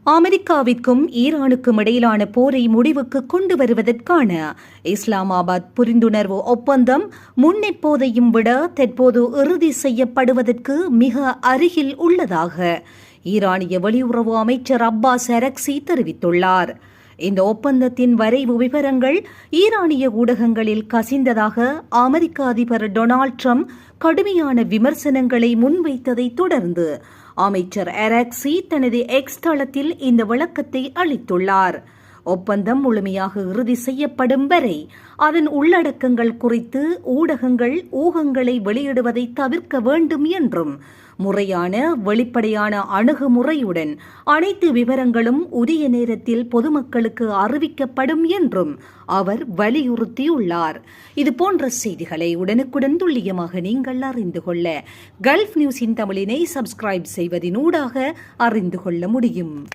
அமெரிக்காவிற்கும் ஈரானுக்கும் இடையிலான போரை முடிவுக்கு கொண்டு வருவதற்கான இஸ்லாமாபாத் புரிந்துணர்வு ஒப்பந்தம் முன்னெப்போதையும் விட தற்போது இறுதி செய்யப்படுவதற்கு மிக அருகில் உள்ளதாக ஈரானிய வெளியுறவு அமைச்சர் அப்பாஸ் அரக்சி தெரிவித்துள்ளார். இந்த ஒப்பந்தத்தின் வரைவு விவரங்கள் ஈரானிய ஊடகங்களில் கசிந்ததாக அமெரிக்க அதிபர் டொனால்ட் ட்ரம்ப் கடுமையான விமர்சனங்களை முன்வைத்ததை தொடர்ந்து அமைச்சர் அரக்சி தனது எக்ஸ் தளத்தில் இந்த விளக்கத்தை அளித்துள்ளார். ஒப்பந்தம் முழுமையாக இறுதி செய்யப்படும் வரை அதன் உள்ளடக்கங்கள் குறித்து ஊடகங்கள் ஊகங்களை வெளியிடுவதை தவிர்க்க வேண்டும் என்றும் முறையான வெளிப்படையான அணுகுமுறையுடன் அனைத்து விவரங்களும் உரிய நேரத்தில் பொதுமக்களுக்கு அறிவிக்கப்படும் என்றும் அவர் வலியுறுத்தியுள்ளார். இதுபோன்ற செய்திகளை உடனுக்குடன் துல்லியமாக நீங்கள் அறிந்து கொள்ள கல்ஃப் நியூஸின் தமிழினை சப்ஸ்கிரைப் செய்வதினூடாக அறிந்து கொள்ள முடியும்.